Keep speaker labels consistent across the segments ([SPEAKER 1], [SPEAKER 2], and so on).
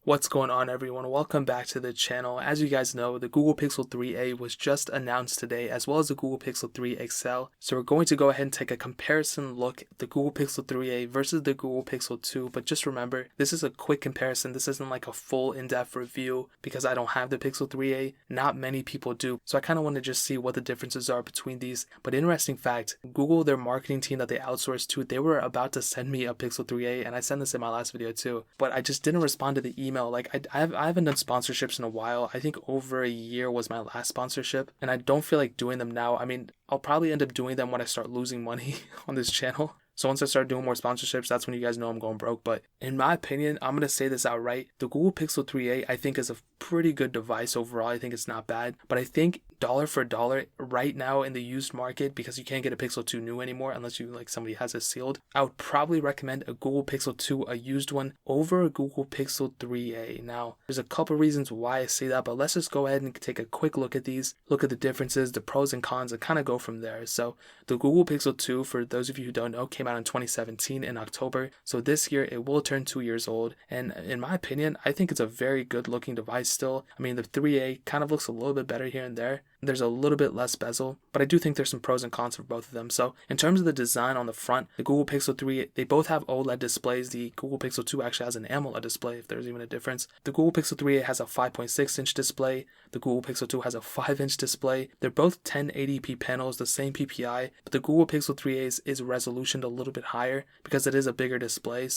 [SPEAKER 1] What's going on, everyone? Welcome back to the channel. As you guys know, the Google Pixel 3a was just announced today, as well as the Google Pixel 3 XL. So we're going to go ahead and take a comparison look at the Google Pixel 3a versus the Google Pixel 2. But just remember, this is a quick comparison. This isn't like a full in-depth review because I don't have the Pixel 3a. Not many people do. So I kind of want to just see what the differences are between these. But interesting fact, Google, their marketing team that they outsourced to, they were about to send me a Pixel 3a, and I sent this in my last video too. But I just didn't respond to the email. Like I haven't done sponsorships in a while. I think over a year was my last sponsorship, and I don't feel like doing them now. I mean, I'll probably end up doing them when I start losing money on this channel. So once I start doing more sponsorships, that's when you guys know I'm going broke. But in my opinion, I'm going to say this outright. The Google Pixel 3a, I think, is a pretty good device overall. I think it's not bad. But I think dollar for dollar right now in the used market, because you can't get a Pixel 2 new anymore unless you somebody has it sealed, I would probably recommend a Google Pixel 2, a used one, over a Google Pixel 3a. Now, there's a couple reasons why I say that, but let's just go ahead and take a quick look at these, look at the differences, the pros and cons, and kind of go from there. So the Google Pixel 2, for those of you who don't know, came out in 2017 in October. So this year it will turn 2 years old. And in my opinion, I think it's a very good looking device still. I mean, the 3a kind of looks a little bit better here and there. There's a little bit less bezel, but I do think there's some pros and cons for both of them. So in terms of the design on the front, the Google Pixel 3, they both have OLED displays. The Google Pixel 2 actually has an AMOLED display, if there's even a difference. The Google Pixel 3 has a 5.6-inch display. The Google Pixel 2 has a 5-inch display. They're both 1080p panels, the same PPI, but the Google Pixel 3a is resolutioned a little bit higher because it is a bigger display.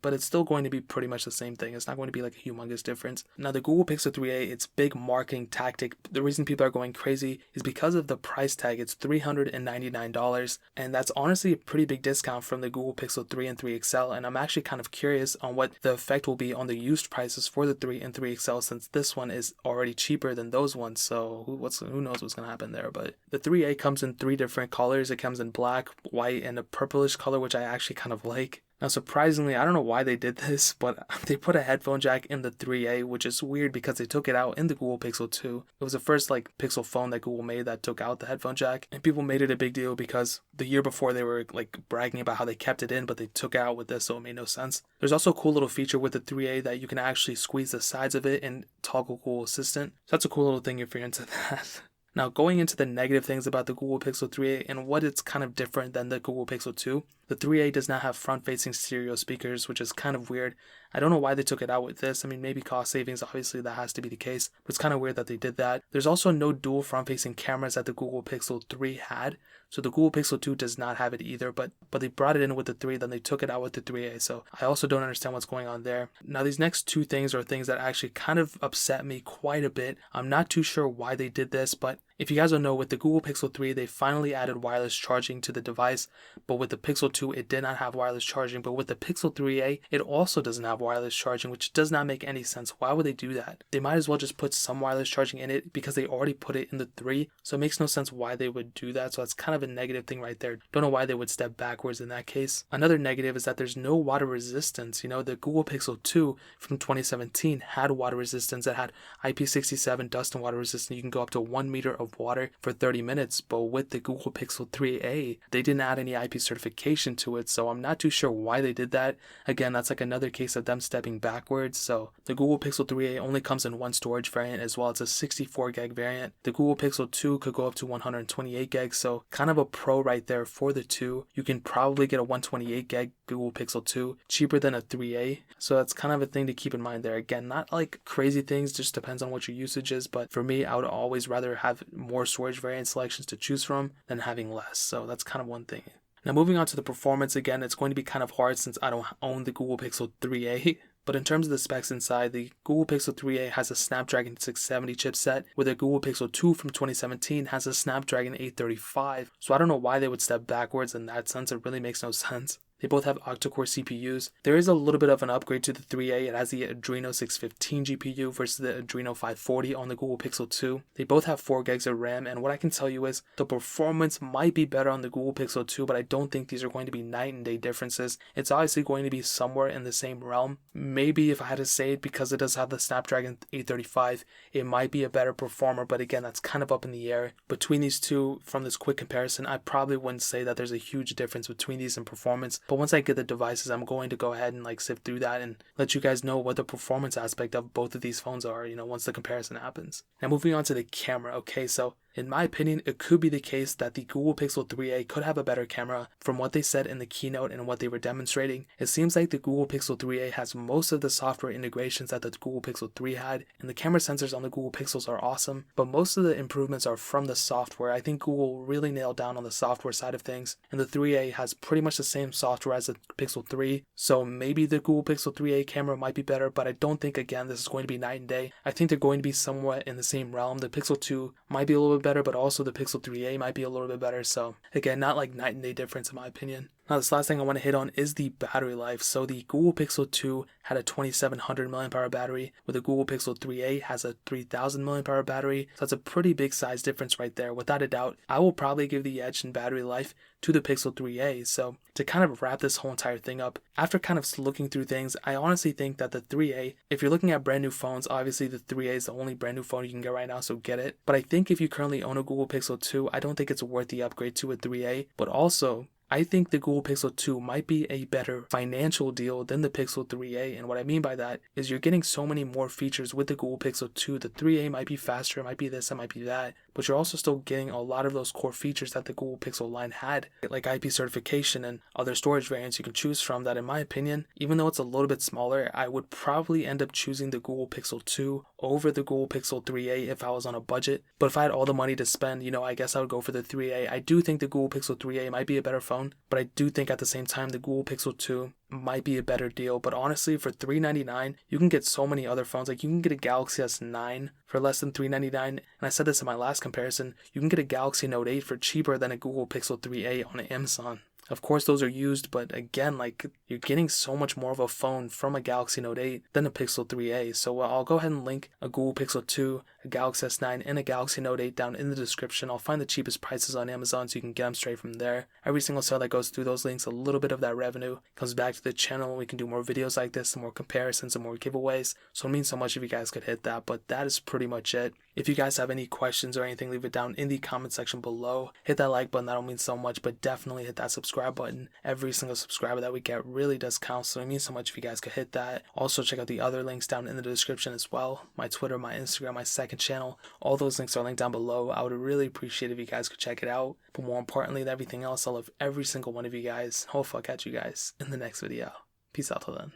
[SPEAKER 1] But it's still going to be pretty much the same thing. It's not going to be like a humongous difference. Now, the Google Pixel 3a, its big marketing tactic, the reason people are going crazy is because of the price tag. It's $399, and that's honestly a pretty big discount from the Google Pixel 3 and 3 XL, and I'm actually kind of curious on what the effect will be on the used prices for the 3 and 3 XL, since this one is already cheaper than those ones, so who knows what's going to happen there. But the 3a comes in 3 different colors. It comes in black, white, and a purplish color, which I actually kind of like. Now, surprisingly, I don't know why they did this, but they put a headphone jack in the 3a, which is weird because they took it out in the Google Pixel 2. It was the first Pixel phone that Google made that took out the headphone jack, and people made it a big deal because the year before they were bragging about how they kept it in, but they took it out with this, so it made no sense. There's also a cool little feature with the 3a that you can actually squeeze the sides of it and toggle Google Assistant. So that's a cool little thing if you're into that. Now, going into the negative things about the Google Pixel 3a and what it's kind of different than the Google Pixel 2, the 3a does not have front-facing stereo speakers, which is kind of weird. I don't know why they took it out with this. I mean, maybe cost savings, obviously that has to be the case, but it's kind of weird that they did that. There's also no dual front-facing cameras that the Google Pixel 3 had, so the Google Pixel 2 does not have it either, but they brought it in with the 3, then they took it out with the 3a, so I also don't understand what's going on there. Now, these next two things are things that actually kind of upset me quite a bit. I'm not too sure why they did this, but if you guys don't know, with the Google Pixel 3, they finally added wireless charging to the device, but with the Pixel 2, it did not have wireless charging, but with the Pixel 3a, it also doesn't have wireless charging, which does not make any sense. Why would they do that? They might as well just put some wireless charging in it because they already put it in the 3, so it makes no sense why they would do that, so that's kind of a negative thing right there. Don't know why they would step backwards in that case. Another negative is that there's no water resistance. You know, the Google Pixel 2 from 2017 had water resistance. It had IP67 dust and water resistance. You can go up to 1 meter of water for 30 minutes, but with the Google Pixel 3a, they didn't add any IP certification to it, so I'm not too sure why they did that. Again, that's another case of them stepping backwards. So the Google Pixel 3a only comes in one storage variant as well. It's a 64 gig variant. The Google Pixel 2 could go up to 128 gigs, so kind of a pro right there for the 2. You can probably get a 128 gig Google Pixel 2 cheaper than a 3a, so that's kind of a thing to keep in mind there. Again, not crazy things, just depends on what your usage is, but for me, I would always rather have more storage variant selections to choose from than having less, so that's kind of one thing. Now, moving on to the performance, again, it's going to be kind of hard since I don't own the Google Pixel 3a. But in terms of the specs inside, the Google Pixel 3a has a Snapdragon 670 chipset, where the Google Pixel 2 from 2017 has a Snapdragon 835. So I don't know why they would step backwards in that sense. It really makes no sense. They both have octa-core CPUs. There is a little bit of an upgrade to the 3a. It has the Adreno 615 GPU versus the Adreno 540 on the Google Pixel 2. They both have 4 gigs of RAM, and what I can tell you is the performance might be better on the Google Pixel 2, but I don't think these are going to be night and day differences. It's obviously going to be somewhere in the same realm. Maybe if I had to say it, because it does have the Snapdragon 835, it might be a better performer, but again, that's kind of up in the air. Between these two, from this quick comparison, I probably wouldn't say that there's a huge difference between these in performance, But once I get the devices, I'm going to go ahead and like sift through that and let you guys know what the performance aspect of both of these phones are, once the comparison happens. Now moving on to the camera. Okay, so in my opinion, it could be the case that the Google Pixel 3a could have a better camera. From what they said in the keynote and what they were demonstrating, it seems like the Google Pixel 3a has most of the software integrations that the Google Pixel 3 had, and the camera sensors on the Google Pixels are awesome, but most of the improvements are from the software. I think Google really nailed down on the software side of things, and the 3a has pretty much the same software as the Pixel 3, so maybe the Google Pixel 3a camera might be better, but I don't think, again, this is going to be night and day. I think they're going to be somewhat in the same realm. The Pixel 2 might be a little bit better, but also the Pixel 3a might be a little bit better, so again, not like night and day difference in my opinion. Now this last thing I want to hit on is the battery life. So the Google Pixel 2 had a 2700 mAh battery, where the Google Pixel 3a has a 3000 mAh battery, so that's a pretty big size difference right there. Without a doubt, I will probably give the edge in battery life to the Pixel 3a. So to kind of wrap this whole entire thing up, after kind of looking through things, I honestly think that the 3a, if you're looking at brand new phones, obviously the 3a is the only brand new phone you can get right now, so get it. But I think if you currently own a Google Pixel 2, I don't think it's worth the upgrade to a 3a, but also I think the Google Pixel 2 might be a better financial deal than the Pixel 3a, and what I mean by that is you're getting so many more features with the Google Pixel 2. The 3a might be faster, it might be this, it might be that, but you're also still getting a lot of those core features that the Google Pixel line had, like IP certification and other storage variants you can choose from that, in my opinion, even though it's a little bit smaller, I would probably end up choosing the Google Pixel 2 over the Google Pixel 3a if I was on a budget. But if I had all the money to spend, I guess I would go for the 3a. I do think the Google Pixel 3a might be a better phone, but I do think at the same time the Google Pixel 2 might be a better deal. But honestly, for $399, you can get so many other phones. Like you can get a Galaxy S9 for less than $399, and I said this in my last comparison, you can get a Galaxy Note 8 for cheaper than a Google Pixel 3a on Amazon. Of course, those are used, but again, like you're getting so much more of a phone from a Galaxy Note 8 than a Pixel 3a. So I'll go ahead and link a Google Pixel 2, a Galaxy S9, and a Galaxy Note 8 down in the description. I'll find the cheapest prices on Amazon so you can get them straight from there. Every single sale that goes through those links, a little bit of that revenue comes back to the channel, and we can do more videos like this, and more comparisons, and more giveaways. So it means so much if you guys could hit that, but that is pretty much it. If you guys have any questions or anything, leave it down in the comment section below. Hit that like button, that'll mean so much, but definitely hit that subscribe button. Every single subscriber that we get really does count, so it means so much if you guys could hit that. Also check out the other links down in the description as well. My Twitter, my Instagram, my second channel, all those links are linked down below. I would really appreciate if you guys could check it out. But more importantly than everything else, I love every single one of you guys. Hopefully I'll catch you guys in the next video. Peace out till then.